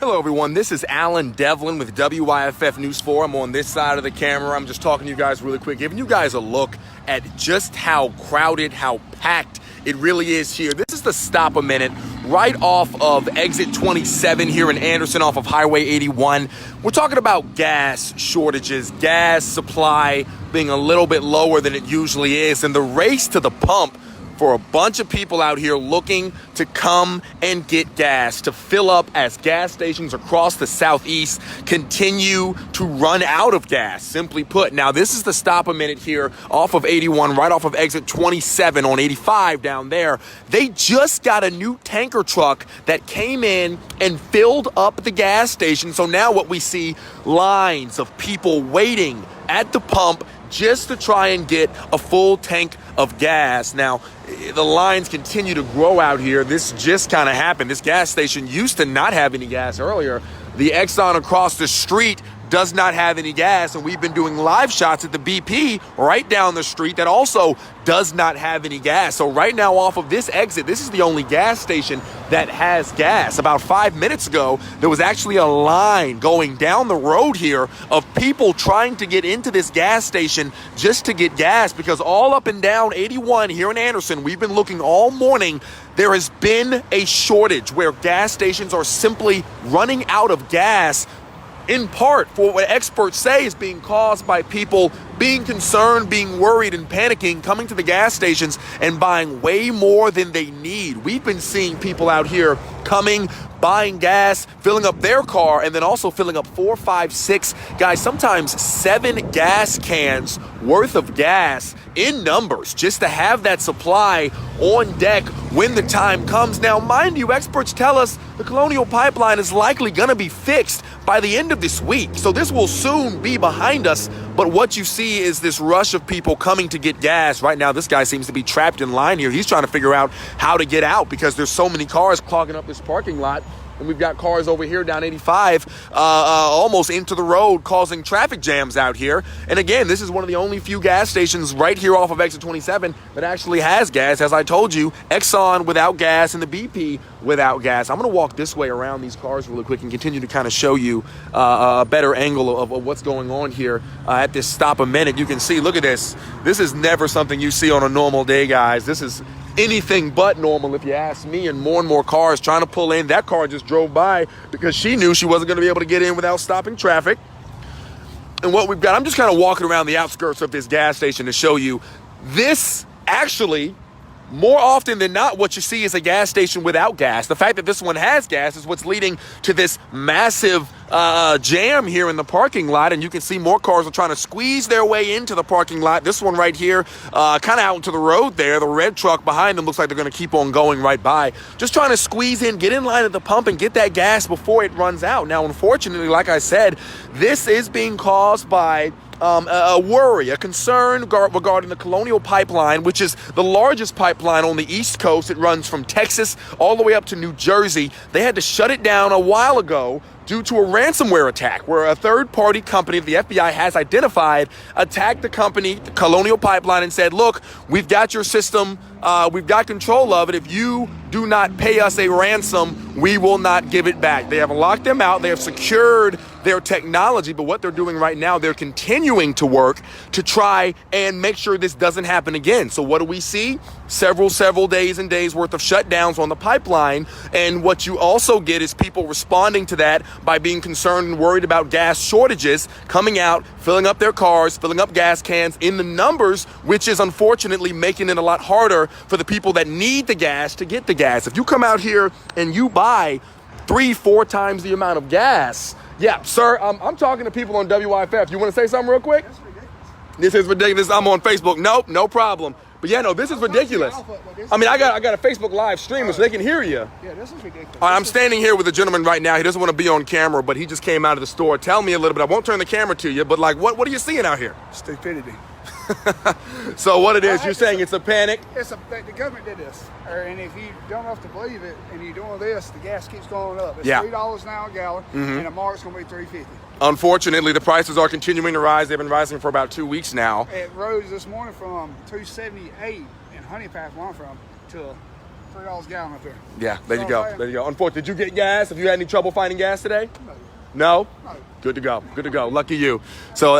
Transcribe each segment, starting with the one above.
Hello everyone, this is Alan Devlin with WYFF News 4. I'm on this side of the camera. I'm just talking to you guys really quick, giving you guys a look at just how crowded, how packed it really is here. This is the Stop a Minute right off of exit 27 here in Anderson off of Highway 81. We're talking about gas shortages, gas supply being a little bit lower than it usually is, and the race to the pump for a bunch of people out here looking to come and get gas, to fill up as gas stations across the southeast continue to run out of gas, simply put. Now, this is the Stop a Minute here off of 81, right off of exit 27 on 85 down there. They just got a new tanker truck that came in and filled up the gas station. So now what we see, lines of people waiting at the pump just to try and get a full tank of gas. Now, the lines continue to grow out here. This just kind of happened. This gas station used to not have any gas earlier. The Exxon across the street does not have any gas, and we've been doing live shots at the BP right down the street that also does not have any gas. So right now off of this exit, this is the only gas station that has gas. About 5 minutes ago, there was actually a line going down the road here of people trying to get into this gas station just to get gas, because all up and down 81 here in Anderson, we've been looking all morning. There has been a shortage where gas stations are simply running out of gas, in part for what experts say is being caused by people being concerned, being worried, and panicking, coming to the gas stations and buying way more than they need. We've been seeing people out here coming, buying gas, filling up their car, and then also filling up 4, 5, 6, guys, sometimes 7 gas cans worth of gas in numbers just to have that supply on deck when the time comes. Now, mind you, experts tell us the Colonial Pipeline is likely going to be fixed by the end of this week. So this will soon be behind us. But what you see is this rush of people coming to get gas. Right now, this guy seems to be trapped in line here. He's trying to figure out how to get out because there's so many cars clogging up this parking lot. And we've got cars over here down 85 almost into the road, causing traffic jams out here. And again, this is one of the only few gas stations right here off of exit 27 that actually has gas. As I told you, Exxon without gas and the BP without gas. I'm going to walk this way around these cars really quick and continue to kind of show you a better angle of what's going on here at this Stop a Minute. You can see, look at this. This is never something you see on a normal day, guys. This is anything but normal if you ask me, and more cars trying to pull in. That car just drove by because she knew she wasn't going to be able to get in without stopping traffic. And what we've got, I'm just kind of walking around the outskirts of this gas station to show you this. Actually, more often than not, what you see is a gas station without gas. The fact that this one has gas is what's leading to this massive jam here in the parking lot. And you can see more cars are trying to squeeze their way into the parking lot. This one right here, kind of out into the road there. The red truck behind them looks like they're going to keep on going right by. Just trying to squeeze in, get in line at the pump and get that gas before it runs out. Now, unfortunately, like I said, this is being caused by a worry, a concern regarding the Colonial Pipeline, which is the largest pipeline on the East Coast. It runs from Texas all the way up to New Jersey. They had to shut it down a while ago due to a ransomware attack where a third-party company that the FBI has identified attacked the company, the Colonial Pipeline, and said, look, we've got your system, we've got control of it. If you do not pay us a ransom, we will not give it back. They have locked them out. They have secured their technology, but what they're doing right now, they're continuing to work to try and make sure this doesn't happen again. So what do we see? Several days and days worth of shutdowns on the pipeline. And what you also get is people responding to that by being concerned and worried about gas shortages, coming out, filling up their cars, filling up gas cans in the numbers, which is unfortunately making it a lot harder for the people that need the gas to get the gas. If you come out here and you buy 3-4 times the amount of gas, yeah, sir, I'm talking to people on WYFF. You want to say something real quick? That's ridiculous. This is ridiculous. I'm on Facebook. Nope, no problem. But yeah, no, this is ridiculous. I mean, I got a Facebook live streamer so they can hear you. Yeah, this is ridiculous. All right, I'm standing here with a gentleman right now. He doesn't want to be on camera, but he just came out of the store. Tell me a little bit. I won't turn the camera to you, but like, what are you seeing out here? Stupidity. So what it is, you're saying it's a panic? The government did this. And if you don't have to believe it and you're doing this, the gas keeps going up. It's $3 now a gallon, and tomorrow it's going to be $3.50. Unfortunately, the prices are continuing to rise. They've been rising for about 2 weeks now. It rose this morning from $2.78 in Honey Path, where I'm from, to $3 a gallon up there. Yeah, there you go. There you go. Unfortunately, did you get gas? Have you had any trouble finding gas today? No? No? Good to go. Good to go. Lucky you. So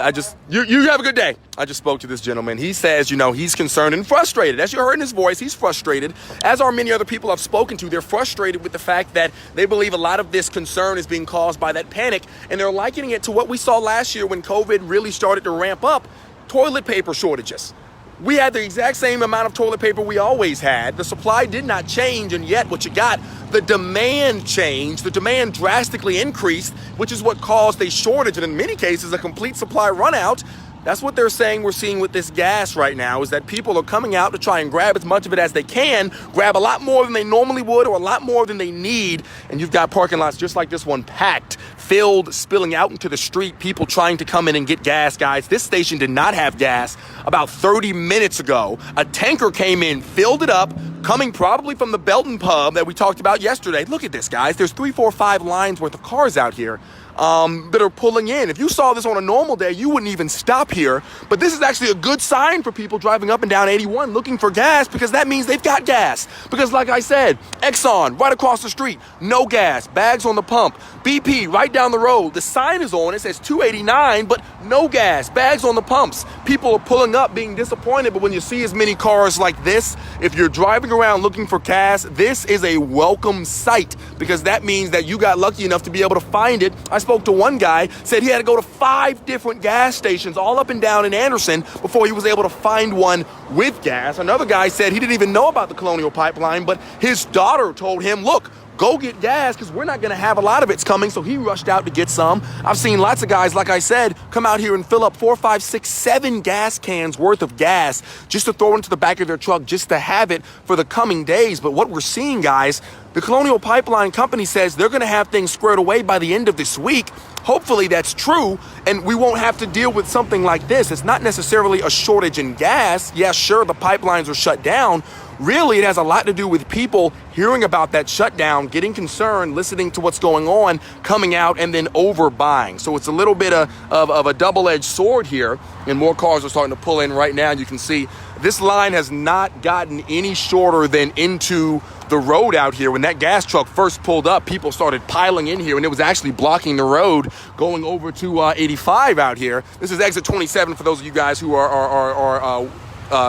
you have a good day. I just spoke to this gentleman. He says, he's concerned and frustrated. As you heard in his voice, he's frustrated. As are many other people I've spoken to, they're frustrated with the fact that they believe a lot of this concern is being caused by that panic. And they're likening it to what we saw last year when COVID really started to ramp up. Toilet paper shortages. We had the exact same amount of toilet paper we always had. The supply did not change, and yet what you got, the demand changed. The demand drastically increased, which is what caused a shortage, and in many cases, a complete supply run out. That's what they're saying we're seeing with this gas right now, is that people are coming out to try and grab as much of it as they can, grab a lot more than they normally would or a lot more than they need, and you've got parking lots just like this one packed, filled, spilling out into the street, people trying to come in and get gas, guys. This station did not have gas about 30 minutes ago. A tanker came in, filled it up, coming probably from the Belton pub that we talked about yesterday. Look at this, guys. There's 3, 4, 5 lines worth of cars out here that are pulling in. If you saw this on a normal day, you wouldn't even stop here. But this is actually a good sign for people driving up and down 81 looking for gas, because that means they've got gas. Because like I said, Exxon right across the street, no gas, bags on the pump. BP right down the road, the sign is on, it says 289, but no gas, bags on the pumps. People are pulling up being disappointed, but when you see as many cars like this, if you're driving around looking for gas, this is a welcome sight, because that means that you got lucky enough to be able to find it. I spoke to one guy, said he had to go to 5 different gas stations all up and down in Anderson before he was able to find one with gas. Another guy said he didn't even know about the Colonial Pipeline, but his daughter told him, look, go get gas because we're not going to have a lot of it's coming. So he rushed out to get some. I've seen lots of guys, like I said, come out here and fill up 4, 5, 6, 7 gas cans worth of gas just to throw into the back of their truck just to have it for the coming days. But what we're seeing, guys, the Colonial Pipeline Company says they're going to have things squared away by the end of this week. Hopefully that's true, and we won't have to deal with something like this. It's not necessarily a shortage in gas. Yeah, sure, the pipelines are shut down. Really, it has a lot to do with people hearing about that shutdown, getting concerned, listening to what's going on, coming out, and then overbuying. So it's a little bit of a double-edged sword here, and more cars are starting to pull in right now. You can see this line has not gotten any shorter than into the road out here. When that gas truck first pulled up, people started piling in here, and it was actually blocking the road going over to 85 out here. This is exit 27 for those of you guys who are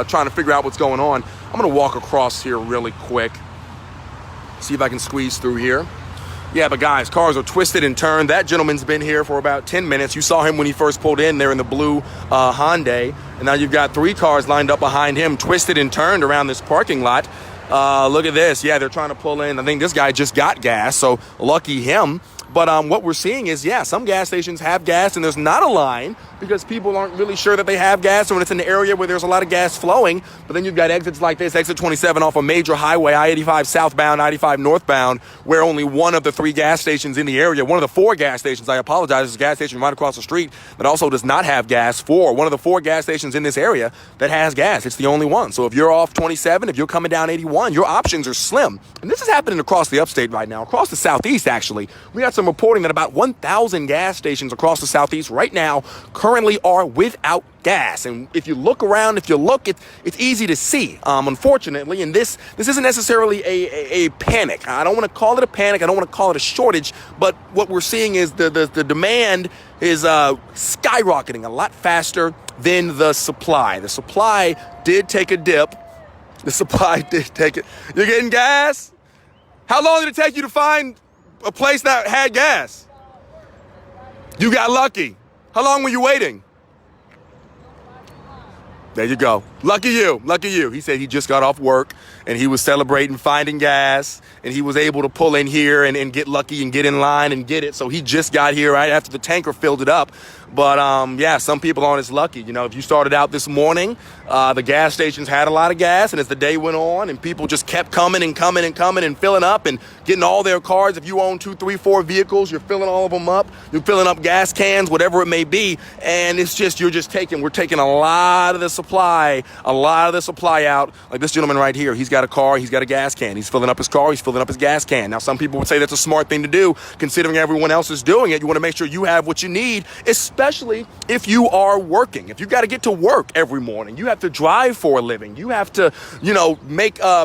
trying to figure out what's going on. I'm going to walk across here really quick, see if I can squeeze through here. Yeah, but guys, cars are twisted and turned. That gentleman's been here for about 10 minutes. You saw him when he first pulled in there in the blue Hyundai. And now you've got 3 cars lined up behind him, twisted and turned around this parking lot. Look at this. Yeah, they're trying to pull in. I think this guy just got gas, so lucky him. But what we're seeing is, yeah, some gas stations have gas and there's not a line because people aren't really sure that they have gas, or when it's in the area where there's a lot of gas flowing. But then you've got exits like this, exit 27 off a major highway, I-85 southbound, I-85 northbound, where only one of the 3 gas stations in the area, one of the 4 gas stations, I apologize, is a gas station right across the street that also does not have gas. One of the 4 gas stations in this area that has gas. It's the only one. So if you're off 27, if you're coming down 81, your options are slim. And this is happening across the upstate right now, across the southeast actually. We got some reporting that about 1,000 gas stations across the southeast right now currently are without gas. And if you look around, it's easy to see, unfortunately. And this isn't necessarily a panic. I don't want to call it a panic. I don't want to call it a shortage. But what we're seeing is the demand is skyrocketing a lot faster than the supply. The supply did take a dip. The supply did take it. You're getting gas? How long did it take you to find a place that had gas? You got lucky. How long were you waiting? There you go. Lucky you. Lucky you. He said he just got off work and he was celebrating finding gas, and he was able to pull in here and get lucky and get in line and get it. So he just got here right after the tanker filled it up. But yeah, some people aren't as lucky. You know, if you started out this morning, the gas stations had a lot of gas, and as the day went on and people just kept coming and coming and coming and filling up and getting all their cars. If you own 2, 3, 4 vehicles, you're filling all of them up. You're filling up gas cans, whatever it may be. And it's just, we're taking a lot of the supply a lot of the supply out. Like this gentleman right here, he's got a car, he's got a gas can. He's filling up his car, he's filling up his gas can. Now, some people would say that's a smart thing to do, considering everyone else is doing it. You want to make sure you have what you need, especially if you are working. If you got to get to work every morning, you have to drive for a living. You have to,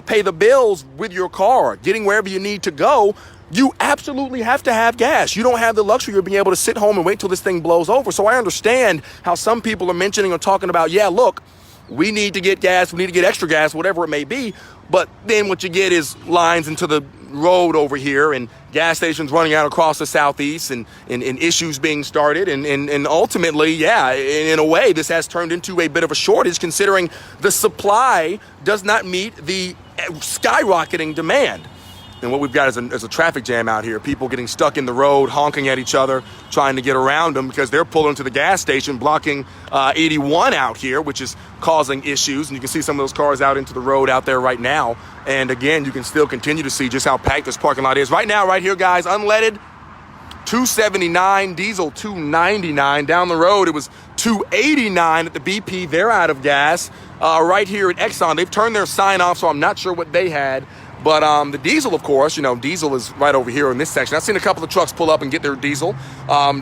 pay the bills with your car, getting wherever you need to go. You absolutely have to have gas. You don't have the luxury of being able to sit home and wait till this thing blows over. So I understand how some people are mentioning or talking about, yeah, look, we need to get gas, we need to get extra gas, whatever it may be. But then what you get is lines into the road over here and gas stations running out across the Southeast and issues being started. And ultimately, yeah, in a way, this has turned into a bit of a shortage considering the supply does not meet the skyrocketing demand. And what we've got is a traffic jam out here. People getting stuck in the road, honking at each other, trying to get around them because they're pulling to the gas station, blocking 81 out here, which is causing issues. And you can see some of those cars out into the road out there right now. And again, you can still continue to see just how packed this parking lot is. Right now, right here, guys, unleaded, $2.79, diesel $2.99. Down the road, it was $2.89 at the BP. They're out of gas. Right here at Exxon, they've turned their sign off, so I'm not sure what they had. But the diesel, of course, diesel is right over here in this section. I've seen a couple of trucks pull up and get their diesel.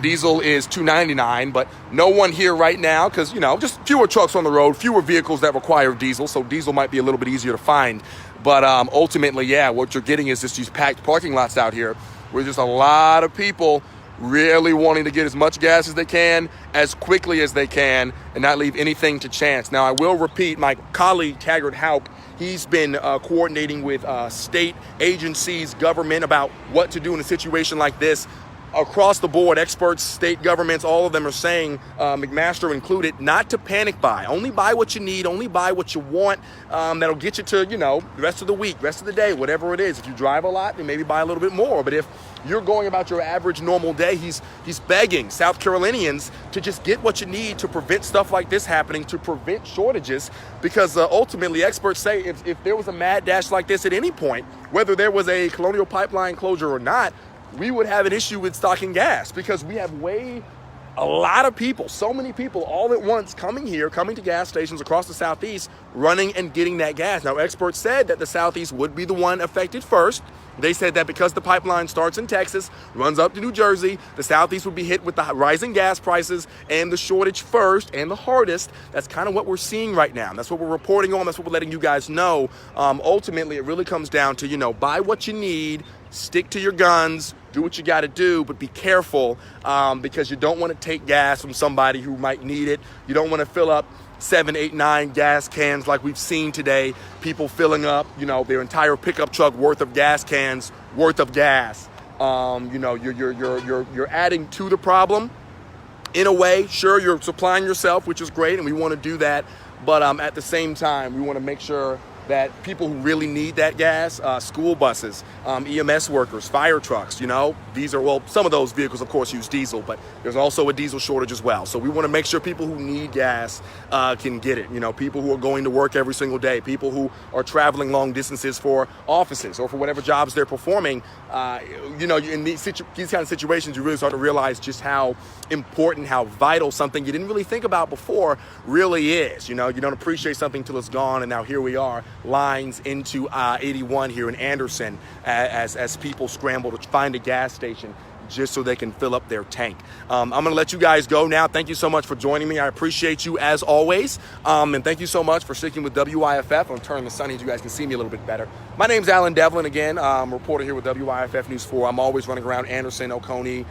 Diesel is $2.99, but no one here right now because, just fewer trucks on the road, fewer vehicles that require diesel. So diesel might be a little bit easier to find. But ultimately, yeah, what you're getting is just these packed parking lots out here where just a lot of people really wanting to get as much gas as they can, as quickly as they can, and not leave anything to chance. Now, I will repeat, my colleague, Taggart Houck, he's been coordinating with state agencies, government, about what to do in a situation like this. Across the board, experts, state governments, all of them are saying, McMaster included, not to panic buy. Only buy what you need, only buy what you want. That'll get you to, the rest of the week, rest of the day, whatever it is. If you drive a lot, then maybe buy a little bit more. But if you're going about your average normal day, he's begging South Carolinians to just get what you need to prevent stuff like this happening, to prevent shortages, because ultimately experts say if there was a mad dash like this at any point, whether there was a Colonial Pipeline closure or not, we would have an issue with stocking gas because we have a lot of people, so many people all at once coming to gas stations across the Southeast, running and getting that gas. Now, experts said that the Southeast would be the one affected first. They said that because the pipeline starts in Texas, runs up to New Jersey, the Southeast would be hit with the rising gas prices and the shortage first and the hardest. That's kind of what we're seeing right now. That's what we're reporting on. That's what we're letting you guys know. Ultimately, it really comes down to, buy what you need, stick to your guns, do what you got to do, but be careful because you don't want to take gas from somebody who might need it. You don't want to fill up 7, 8, 9 gas cans like we've seen today. People filling up, their entire pickup truck worth of gas cans, worth of gas. You're adding to the problem in a way. Sure, you're supplying yourself, which is great, and we want to do that. But at the same time, we want to make sure that people who really need that gas, school buses, EMS workers, fire trucks, these are, some of those vehicles, of course, use diesel, but there's also a diesel shortage as well. So we want to make sure people who need gas can get it. People who are going to work every single day, people who are traveling long distances for offices or for whatever jobs they're performing. In these kind of situations, you really start to realize just how important, how vital something you didn't really think about before really is. You don't appreciate something till it's gone, and now here we are. Lines into 81 here in Anderson as people scramble to find a gas station just so they can fill up their tank. I'm going to let you guys go now. Thank you so much for joining me. I appreciate you as always. And thank you so much for sticking with WYFF. I'm going to turn the sun so you guys can see me a little bit better. My name's Alan Devlin again. I'm a reporter here with WYFF News 4. I'm always running around Anderson, Oconee,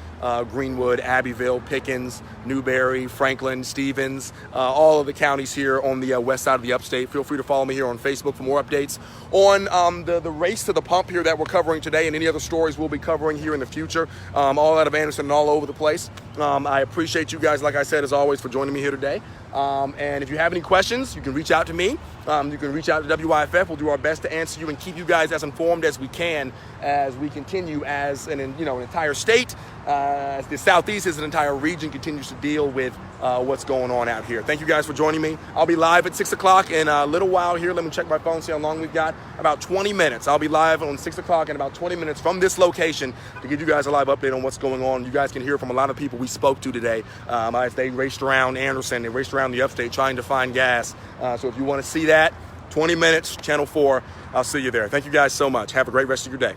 Greenwood, Abbeville, Pickens, Newberry, Franklin, Stevens, all of the counties here on the west side of the upstate. Feel free to follow me here on Facebook for more updates on the race to the pump here that we're covering today and any other stories we'll be covering here in the future. All out of Anderson and all over the place. I appreciate you guys, like I said, as always, for joining me here today. And if you have any questions, you can reach out to me. You can reach out to WYFF. We'll do our best to answer you and keep you guys as informed as we can as we continue as an entire state the Southeast as an entire region continues to deal with what's going on out here. Thank you guys for joining me. I'll be live at 6 o'clock in a little while here. Let me check my phone, see how long we've got. About 20 minutes. I'll be live on 6 o'clock in about 20 minutes from this location to give you guys a live update on what's going on. You guys can hear from a lot of people we spoke to today as they raced around Anderson, they raced around the upstate trying to find gas. So if you want to see that, 20 minutes, Channel 4, I'll see you there. Thank you guys so much. Have a great rest of your day.